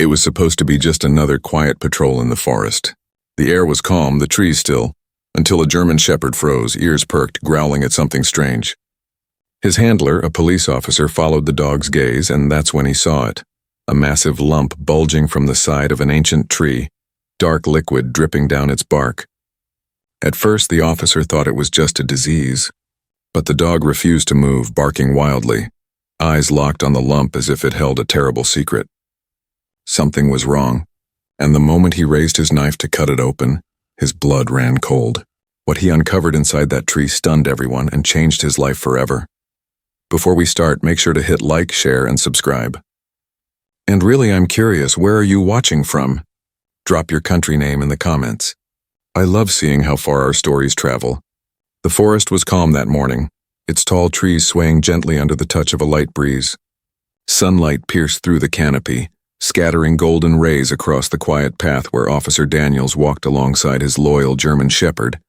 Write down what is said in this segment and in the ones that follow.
It was supposed to be just another quiet patrol in the forest. The air was calm, the trees still, until a German shepherd froze, ears perked, growling at something strange. His handler, a police officer, followed the dog's gaze, and that's when he saw it. A massive lump bulging from the side of an ancient tree, dark liquid dripping down its bark. At first, the officer thought it was just a disease, but the dog refused to move, barking wildly, eyes locked on the lump as if it held a terrible secret. Something was wrong, and the moment he raised his knife to cut it open, his blood ran cold. What he uncovered inside that tree stunned everyone and changed his life forever. Before we start, make sure to hit like, share, and subscribe. And really, I'm curious, where are you watching from? Drop your country name in the comments. I love seeing how far our stories travel. The forest was calm that morning, its tall trees swaying gently under the touch of a light breeze. Sunlight pierced through the canopy, scattering golden rays across the quiet path where Officer Daniels walked alongside his loyal German shepherd,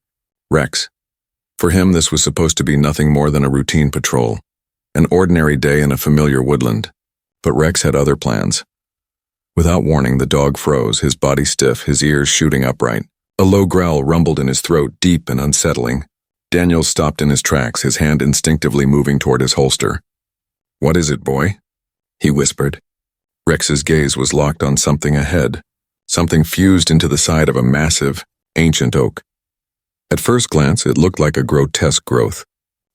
Rex. For him, this was supposed to be nothing more than a routine patrol, an ordinary day in a familiar woodland. But Rex had other plans. Without warning, the dog froze, his body stiff, his ears shooting upright. A low growl rumbled in his throat, deep and unsettling. Daniels stopped in his tracks, his hand instinctively moving toward his holster. "What is it, boy?" he whispered. Rex's gaze was locked on something ahead, something fused into the side of a massive, ancient oak. At first glance, it looked like a grotesque growth,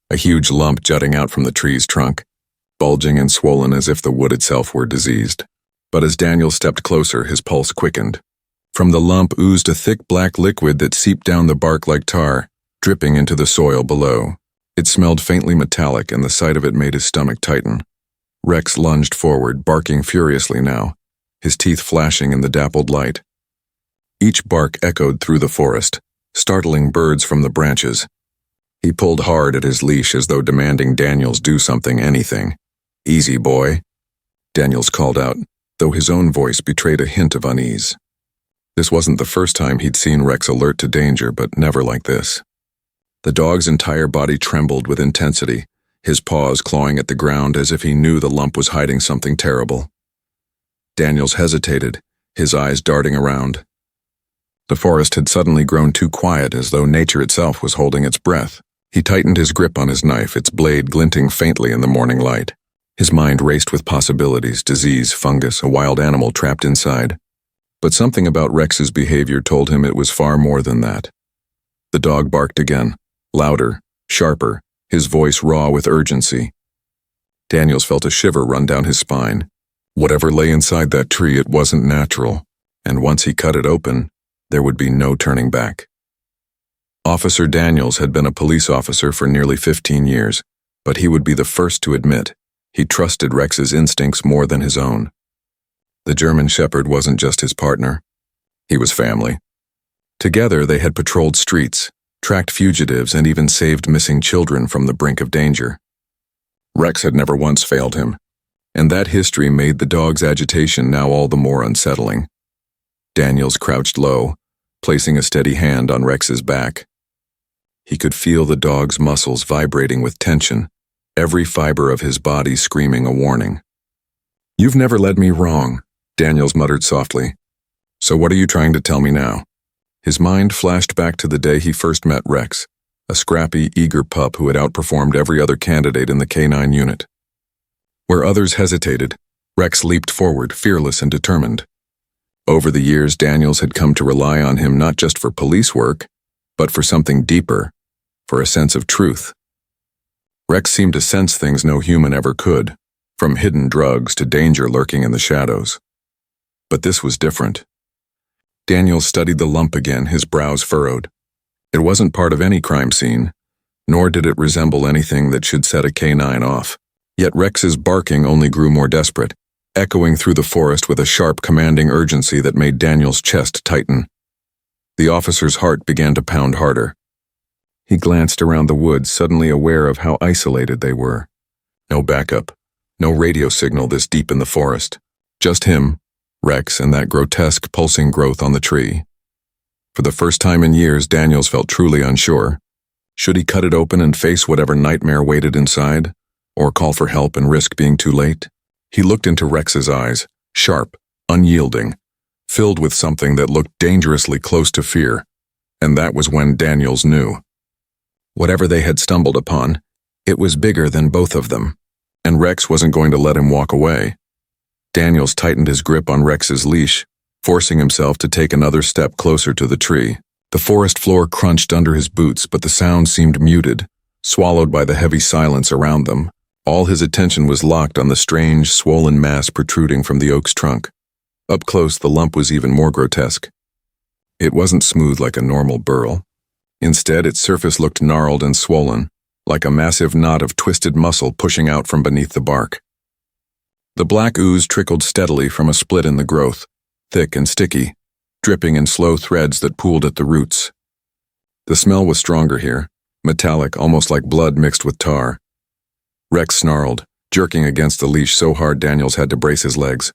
a huge lump jutting out from the tree's trunk, bulging and swollen as if the wood itself were diseased. But as Daniel stepped closer, his pulse quickened. From the lump oozed a thick black liquid that seeped down the bark like tar, dripping into the soil below. It smelled faintly metallic, and the sight of it made his stomach tighten. Rex lunged forward, barking furiously now, his teeth flashing in the dappled light. Each bark echoed through the forest, startling birds from the branches. He pulled hard at his leash as though demanding Daniels do something, anything. "Easy, boy," Daniels called out, though his own voice betrayed a hint of unease. This wasn't the first time he'd seen Rex alert to danger, but never like this. The dog's entire body trembled with intensity, his paws clawing at the ground as if he knew the lump was hiding something terrible. Daniels hesitated, his eyes darting around. The forest had suddenly grown too quiet, as though nature itself was holding its breath. He tightened his grip on his knife, its blade glinting faintly in the morning light. His mind raced with possibilities, disease, fungus, a wild animal trapped inside. But something about Rex's behavior told him it was far more than that. The dog barked again, louder, sharper, his voice raw with urgency. Daniels felt a shiver run down his spine. Whatever lay inside that tree, it wasn't natural, and once he cut it open, there would be no turning back. Officer Daniels had been a police officer for nearly 15 years, but he would be the first to admit he trusted Rex's instincts more than his own. The German shepherd wasn't just his partner. He was family. Together, they had patrolled streets, tracked fugitives, and even saved missing children from the brink of danger. Rex had never once failed him, and that history made the dog's agitation now all the more unsettling. Daniels crouched low, placing a steady hand on Rex's back. He could feel the dog's muscles vibrating with tension, every fiber of his body screaming a warning. "You've never led me wrong," Daniels muttered softly. "So what are you trying to tell me now?" His mind flashed back to the day he first met Rex, a scrappy, eager pup who had outperformed every other candidate in the K9 unit. Where others hesitated, Rex leaped forward, fearless and determined. Over the years, Daniels had come to rely on him not just for police work, but for something deeper, for a sense of truth. Rex seemed to sense things no human ever could, from hidden drugs to danger lurking in the shadows. But this was different. Daniels studied the lump again, his brows furrowed. It wasn't part of any crime scene, nor did it resemble anything that should set a K9 off. Yet Rex's barking only grew more desperate, echoing through the forest with a sharp, commanding urgency that made Daniels' chest tighten. The officer's heart began to pound harder. He glanced around the woods, suddenly aware of how isolated they were. No backup, no radio signal this deep in the forest. Just him, Rex, and that grotesque, pulsing growth on the tree. For the first time in years, Daniels felt truly unsure. Should he cut it open and face whatever nightmare waited inside, or call for help and risk being too late? He looked into Rex's eyes, sharp, unyielding, filled with something that looked dangerously close to fear. And that was when Daniels knew. Whatever they had stumbled upon, it was bigger than both of them, and Rex wasn't going to let him walk away. Daniels tightened his grip on Rex's leash, forcing himself to take another step closer to the tree. The forest floor crunched under his boots, but the sound seemed muted, swallowed by the heavy silence around them. All his attention was locked on the strange, swollen mass protruding from the oak's trunk. Up close, the lump was even more grotesque. It wasn't smooth like a normal burl. Instead, its surface looked gnarled and swollen, like a massive knot of twisted muscle pushing out from beneath the bark. The black ooze trickled steadily from a split in the growth, thick and sticky, dripping in slow threads that pooled at the roots. The smell was stronger here, metallic, almost like blood mixed with tar. Rex snarled, jerking against the leash so hard Daniels had to brace his legs.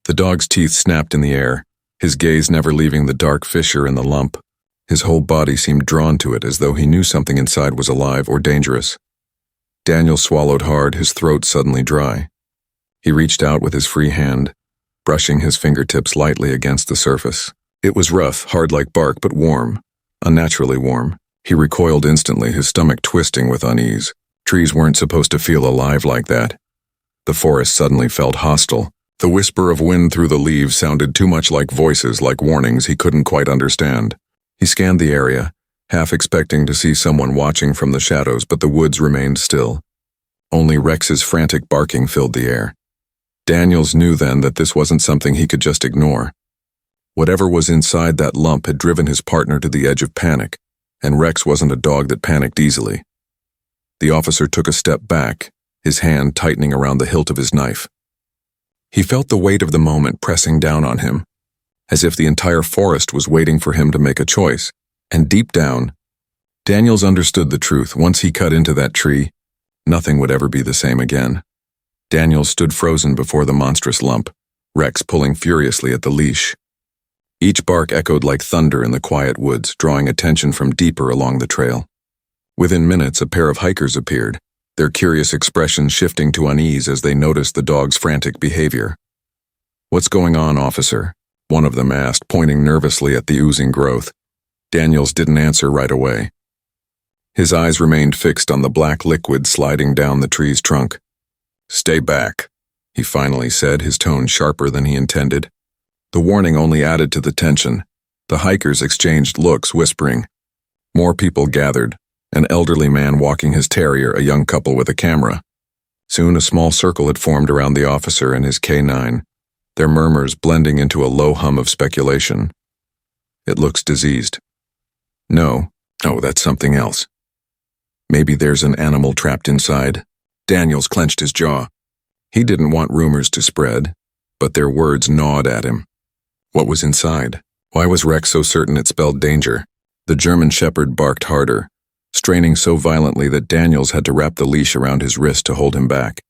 The dog's teeth snapped in the air, his gaze never leaving the dark fissure in the lump. His whole body seemed drawn to it, as though he knew something inside was alive or dangerous. Daniel swallowed hard, his throat suddenly dry. He reached out with his free hand, brushing his fingertips lightly against the surface. It was rough, hard like bark, but warm, unnaturally warm. He recoiled instantly, his stomach twisting with unease. Trees weren't supposed to feel alive like that. The forest suddenly felt hostile. The whisper of wind through the leaves sounded too much like voices, like warnings he couldn't quite understand. He scanned the area, half expecting to see someone watching from the shadows, but the woods remained still. Only Rex's frantic barking filled the air. Daniels knew then that this wasn't something he could just ignore. Whatever was inside that lump had driven his partner to the edge of panic, and Rex wasn't a dog that panicked easily. The officer took a step back, his hand tightening around the hilt of his knife. He felt the weight of the moment pressing down on him, as if the entire forest was waiting for him to make a choice, and deep down, Daniels understood the truth. Once he cut into that tree, nothing would ever be the same again. Daniels stood frozen before the monstrous lump, Rex pulling furiously at the leash. Each bark echoed like thunder in the quiet woods, drawing attention from deeper along the trail. Within minutes, a pair of hikers appeared, their curious expressions shifting to unease as they noticed the dog's frantic behavior. "What's going on, officer?" one of them asked, pointing nervously at the oozing growth. Daniels didn't answer right away. His eyes remained fixed on the black liquid sliding down the tree's trunk. "Stay back," he finally said, his tone sharper than he intended. The warning only added to the tension. The hikers exchanged looks, whispering. More people gathered, an elderly man walking his terrier, a young couple with a camera. Soon a small circle had formed around the officer and his K9, their murmurs blending into a low hum of speculation. "It looks diseased." "No, that's something else." "Maybe there's an animal trapped inside." Daniels clenched his jaw. He didn't want rumors to spread, but their words gnawed at him. What was inside? Why was Rex so certain it spelled danger? The German shepherd barked harder, straining so violently that Daniels had to wrap the leash around his wrist to hold him back.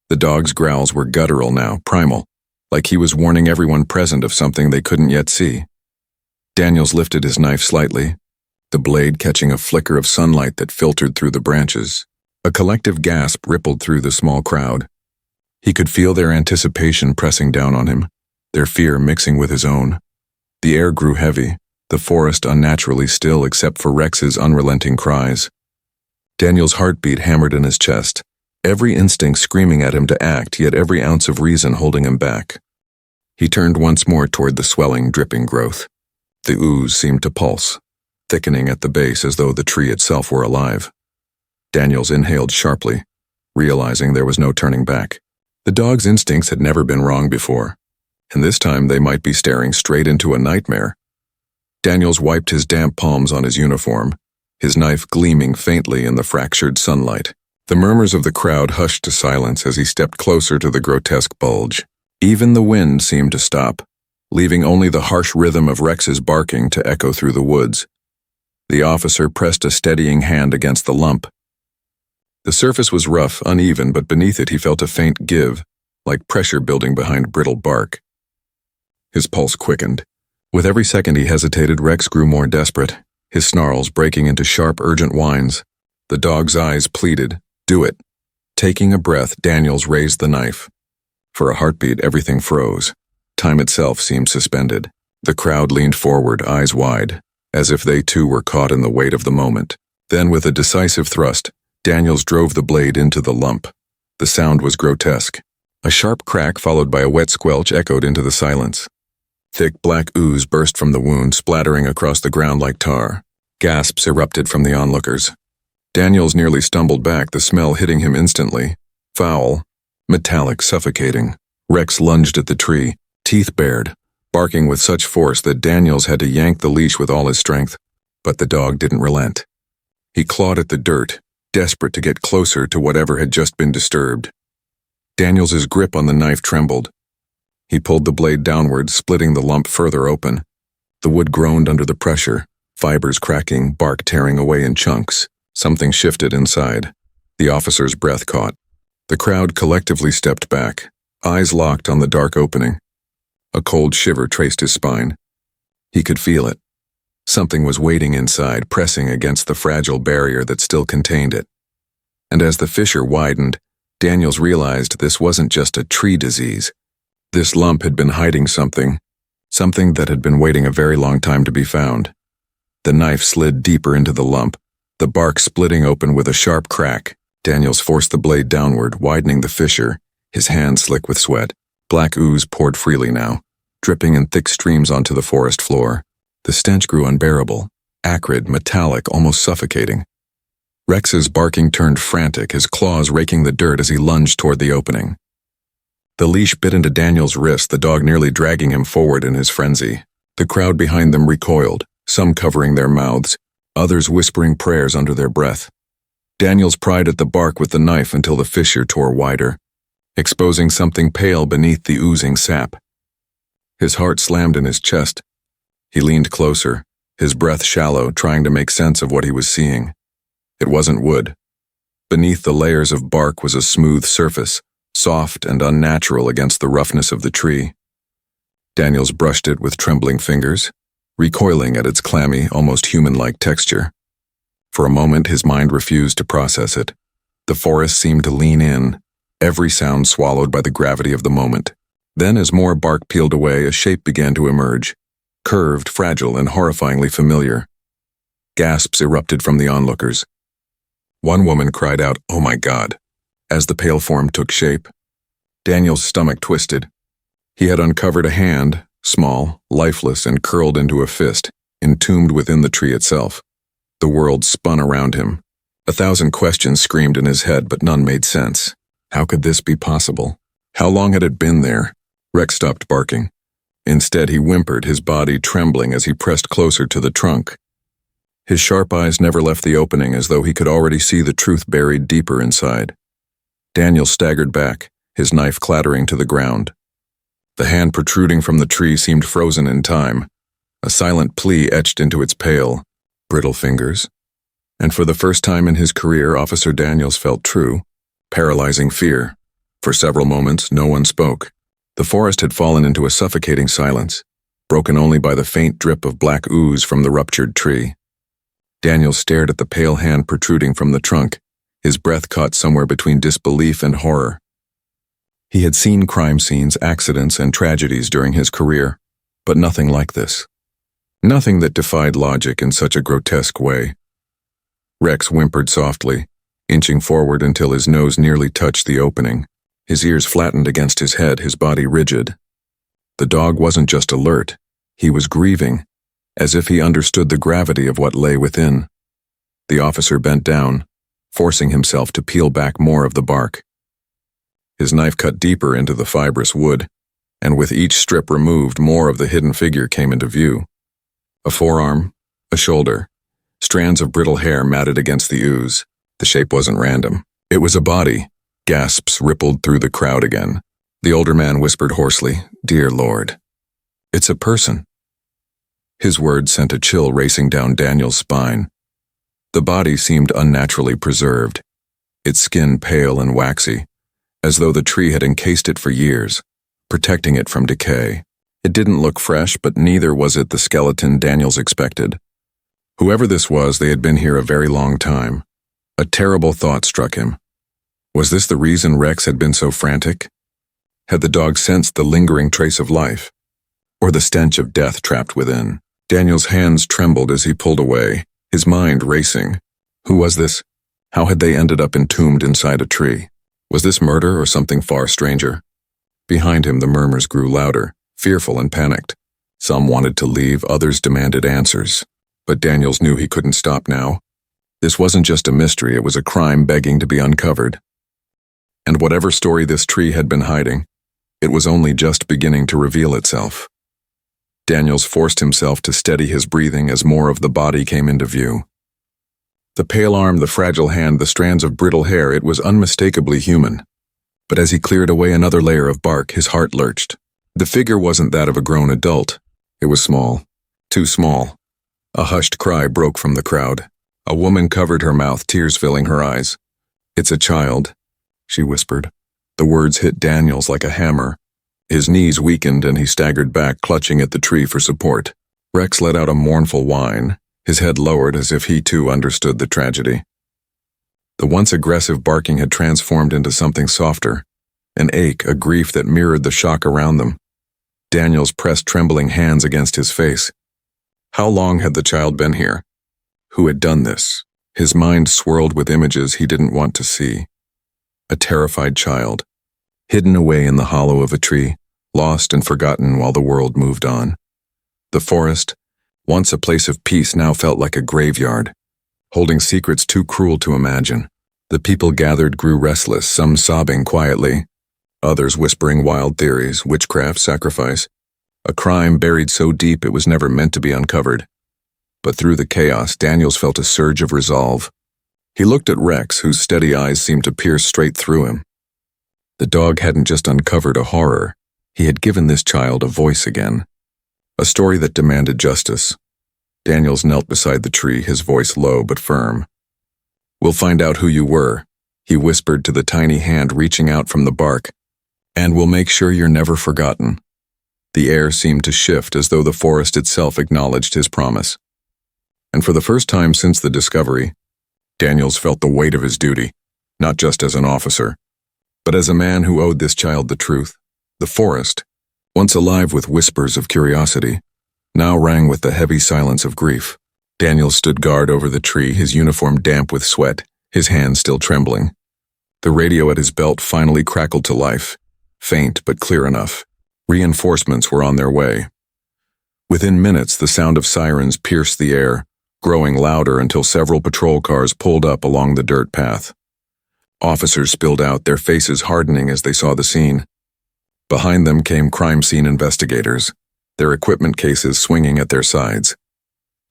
The dog's growls were guttural now, primal, like he was warning everyone present of something they couldn't yet see. Daniels lifted his knife slightly, the blade catching a flicker of sunlight that filtered through the branches. A collective gasp rippled through the small crowd. He could feel their anticipation pressing down on him, their fear mixing with his own. The air grew heavy, the forest unnaturally still except for Rex's unrelenting cries. Daniel's heartbeat hammered in his chest, every instinct screaming at him to act, yet every ounce of reason holding him back. He turned once more toward the swelling, dripping growth. The ooze seemed to pulse, thickening at the base as though the tree itself were alive. Daniels inhaled sharply, realizing there was no turning back. The dog's instincts had never been wrong before, and this time they might be staring straight into a nightmare. Daniels wiped his damp palms on his uniform, his knife gleaming faintly in the fractured sunlight. The murmurs of the crowd hushed to silence as he stepped closer to the grotesque bulge. Even the wind seemed to stop, leaving only the harsh rhythm of Rex's barking to echo through the woods. The officer pressed a steadying hand against the lump. The surface was rough, uneven, but beneath it he felt a faint give, like pressure building behind brittle bark. His pulse quickened. With every second he hesitated, Rex grew more desperate, his snarls breaking into sharp, urgent whines. The dog's eyes pleaded, "Do it." Taking a breath, Daniels raised the knife. For a heartbeat, everything froze. Time itself seemed suspended. The crowd leaned forward, eyes wide, as if they too were caught in the weight of the moment. Then, with a decisive thrust, Daniels drove the blade into the lump. The sound was grotesque. A sharp crack followed by a wet squelch echoed into the silence. Thick black ooze burst from the wound, splattering across the ground like tar. Gasps erupted from the onlookers. Daniels nearly stumbled back, the smell hitting him instantly. Foul, metallic, suffocating. Rex lunged at the tree, teeth bared, barking with such force that Daniels had to yank the leash with all his strength. But the dog didn't relent. He clawed at the dirt, desperate to get closer to whatever had just been disturbed. Daniels's grip on the knife trembled. He pulled the blade downward, splitting the lump further open. The wood groaned under the pressure, fibers cracking, bark tearing away in chunks. Something shifted inside. The officer's breath caught. The crowd collectively stepped back, eyes locked on the dark opening. A cold shiver traced his spine. He could feel it. Something was waiting inside, pressing against the fragile barrier that still contained it. And as the fissure widened, Daniels realized this wasn't just a tree disease. This lump had been hiding something that had been waiting a very long time to be found. The knife slid deeper into the lump, the bark splitting open with a sharp crack. Daniels forced the blade downward, widening the fissure, his hands slick with sweat. Black ooze poured freely now, dripping in thick streams onto the forest floor. The stench grew unbearable, acrid, metallic, almost suffocating. Rex's barking turned frantic, his claws raking the dirt as he lunged toward the opening. The leash bit into Daniel's wrist, the dog nearly dragging him forward in his frenzy. The crowd behind them recoiled, some covering their mouths, others whispering prayers under their breath. Daniels pried at the bark with the knife until the fissure tore wider, exposing something pale beneath the oozing sap. His heart slammed in his chest. He leaned closer, his breath shallow, trying to make sense of what he was seeing. It wasn't wood. Beneath the layers of bark was a smooth surface, soft and unnatural against the roughness of the tree. Daniels brushed it with trembling fingers, recoiling at its clammy, almost human-like texture. For a moment, his mind refused to process it. The forest seemed to lean in, every sound swallowed by the gravity of the moment. Then, as more bark peeled away, a shape began to emerge, curved, fragile, and horrifyingly familiar. Gasps erupted from the onlookers. One woman cried out, "Oh my God," as the pale form took shape. Daniel's stomach twisted. He had uncovered a hand, small, lifeless, and curled into a fist, entombed within the tree itself. The world spun around him. 1,000 questions screamed in his head, but none made sense. How could this be possible? How long had it been there? Rex stopped barking. Instead, he whimpered, his body trembling as he pressed closer to the trunk. His sharp eyes never left the opening, as though he could already see the truth buried deeper inside. Daniel staggered back, his knife clattering to the ground. The hand protruding from the tree seemed frozen in time, a silent plea etched into its pale, brittle fingers. And for the first time in his career, Officer Daniels felt true, paralyzing fear. For several moments, no one spoke. The forest had fallen into a suffocating silence, broken only by the faint drip of black ooze from the ruptured tree. Daniel stared at the pale hand protruding from the trunk, his breath caught somewhere between disbelief and horror. He had seen crime scenes, accidents, and tragedies during his career, but nothing like this. Nothing that defied logic in such a grotesque way. Rex whimpered softly, inching forward until his nose nearly touched the opening. His ears flattened against his head, his body rigid. The dog wasn't just alert, he was grieving, as if he understood the gravity of what lay within. The officer bent down, forcing himself to peel back more of the bark. His knife cut deeper into the fibrous wood, and with each strip removed, more of the hidden figure came into view. A forearm, a shoulder, strands of brittle hair matted against the ooze. The shape wasn't random. It was a body. Gasps rippled through the crowd again. The older man whispered hoarsely, "Dear Lord, it's a person." His words sent a chill racing down Daniel's spine. The body seemed unnaturally preserved, its skin pale and waxy, as though the tree had encased it for years, protecting it from decay. It didn't look fresh, but neither was it the skeleton Daniels expected. Whoever this was, they had been here a very long time. A terrible thought struck him. Was this the reason Rex had been so frantic? Had the dog sensed the lingering trace of life, or the stench of death trapped within? Daniel's hands trembled as he pulled away, his mind racing. Who was this? How had they ended up entombed inside a tree? Was this murder or something far stranger? Behind him, the murmurs grew louder, fearful and panicked. Some wanted to leave, others demanded answers. But Daniels knew he couldn't stop now. This wasn't just a mystery, it was a crime begging to be uncovered. And whatever story this tree had been hiding, it was only just beginning to reveal itself. Daniels forced himself to steady his breathing as more of the body came into view. The pale arm, the fragile hand, the strands of brittle hair, it was unmistakably human. But as he cleared away another layer of bark, his heart lurched. The figure wasn't that of a grown adult. It was small. Too small. A hushed cry broke from the crowd. A woman covered her mouth, tears filling her eyes. "It's a child," she whispered. The words hit Daniels like a hammer. His knees weakened and he staggered back, clutching at the tree for support. Rex let out a mournful whine, his head lowered as if he too understood the tragedy. The once aggressive barking had transformed into something softer, an ache, a grief that mirrored the shock around them. Daniels pressed trembling hands against his face. How long had the child been here? Who had done this? His mind swirled with images he didn't want to see. A terrified child, hidden away in the hollow of a tree, lost and forgotten while the world moved on. The forest, once a place of peace, now felt like a graveyard, holding secrets too cruel to imagine. The people gathered grew restless, some sobbing quietly, others whispering wild theories, witchcraft, sacrifice, a crime buried so deep it was never meant to be uncovered. But through the chaos, Daniels felt a surge of resolve. He looked at Rex, whose steady eyes seemed to pierce straight through him. The dog hadn't just uncovered a horror, he had given this child a voice again. A story that demanded justice. Daniels knelt beside the tree, his voice low but firm. "We'll find out who you were," he whispered to the tiny hand reaching out from the bark. "And we'll make sure you're never forgotten." The air seemed to shift as though the forest itself acknowledged his promise. And for the first time since the discovery, Daniels felt the weight of his duty, not just as an officer, but as a man who owed this child the truth. The forest, once alive with whispers of curiosity, now rang with the heavy silence of grief. Daniels stood guard over the tree, his uniform damp with sweat, his hands still trembling. The radio at his belt finally crackled to life, faint but clear enough. Reinforcements were on their way. Within minutes, the sound of sirens pierced the air, growing louder until several patrol cars pulled up along the dirt path. Officers spilled out, their faces hardening as they saw the scene. Behind them came crime scene investigators, their equipment cases swinging at their sides.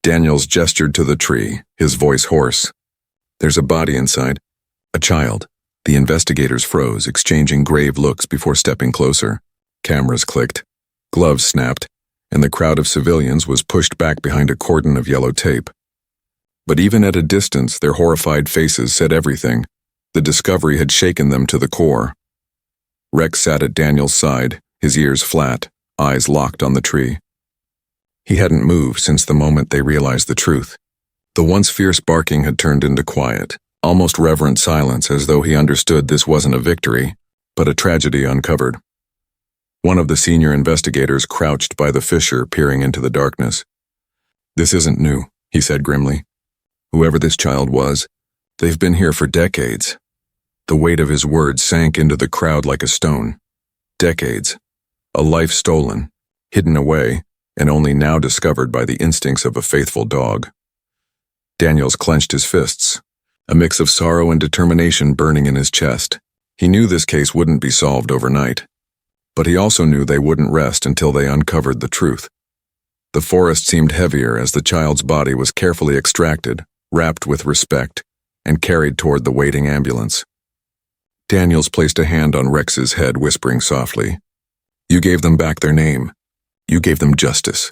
Daniels gestured to the tree, his voice hoarse. "There's a body inside. A child." The investigators froze, exchanging grave looks before stepping closer. Cameras clicked, gloves snapped, and the crowd of civilians was pushed back behind a cordon of yellow tape. But even at a distance, their horrified faces said everything. The discovery had shaken them to the core. Rex sat at Daniel's side, his ears flat, eyes locked on the tree. He hadn't moved since the moment they realized the truth. The once fierce barking had turned into quiet, almost reverent silence, as though he understood this wasn't a victory, but a tragedy uncovered. One of the senior investigators crouched by the fissure, peering into the darkness. "This isn't new," he said grimly. "Whoever this child was, they've been here for decades." The weight of his words sank into the crowd like a stone. Decades. A life stolen, hidden away, and only now discovered by the instincts of a faithful dog. Daniels clenched his fists, a mix of sorrow and determination burning in his chest. He knew this case wouldn't be solved overnight, but he also knew they wouldn't rest until they uncovered the truth. The forest seemed heavier as the child's body was carefully extracted, wrapped with respect, and carried toward the waiting ambulance. Daniels placed a hand on Rex's head, whispering softly, "You gave them back their name. You gave them justice."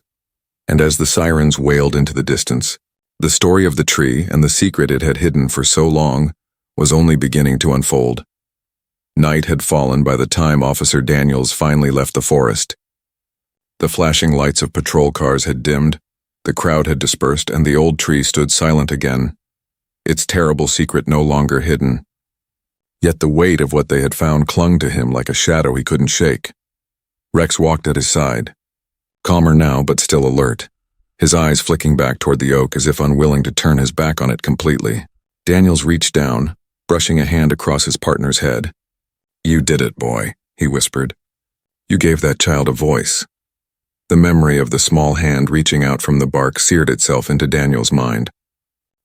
And as the sirens wailed into the distance, the story of the tree and the secret it had hidden for so long was only beginning to unfold. Night had fallen by the time Officer Daniels finally left the forest. The flashing lights of patrol cars had dimmed, the crowd had dispersed, and the old tree stood silent again, its terrible secret no longer hidden. Yet the weight of what they had found clung to him like a shadow he couldn't shake. Rex walked at his side, calmer now but still alert, his eyes flicking back toward the oak as if unwilling to turn his back on it completely. Daniels reached down, brushing a hand across his partner's head. "You did it, boy," he whispered. "You gave that child a voice." The memory of the small hand reaching out from the bark seared itself into Daniel's mind.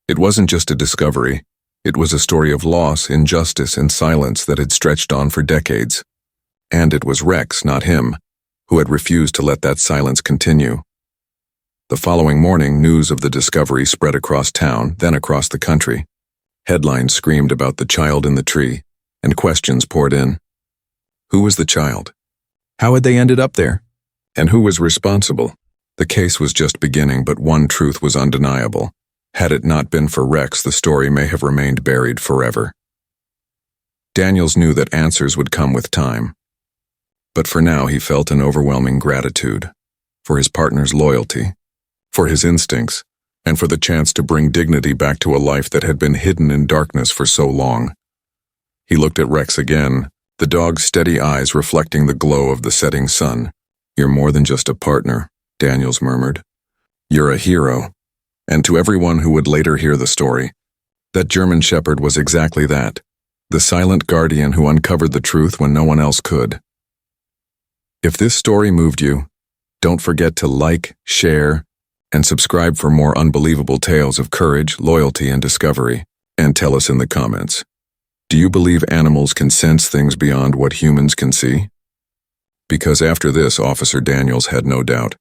It wasn't just a discovery. It was a story of loss, injustice, and silence that had stretched on for decades. And it was Rex, not him, who had refused to let that silence continue. The following morning, news of the discovery spread across town, then across the country. Headlines screamed about the child in the tree, and questions poured in. Who was the child? How had they ended up there? And who was responsible? The case was just beginning, but one truth was undeniable. Had it not been for Rex, the story may have remained buried forever. Daniels knew that answers would come with time. But for now he felt an overwhelming gratitude. For his partner's loyalty, for his instincts, and for the chance to bring dignity back to a life that had been hidden in darkness for so long. He looked at Rex again, the dog's steady eyes reflecting the glow of the setting sun. "You're more than just a partner," Daniels murmured. "You're a hero." And to everyone who would later hear the story, that German Shepherd was exactly that, the silent guardian who uncovered the truth when no one else could. If this story moved you, don't forget to like, share, and subscribe for more unbelievable tales of courage, loyalty, and discovery. And tell us in the comments, do you believe animals can sense things beyond what humans can see? Because after this, Officer Daniels had no doubt.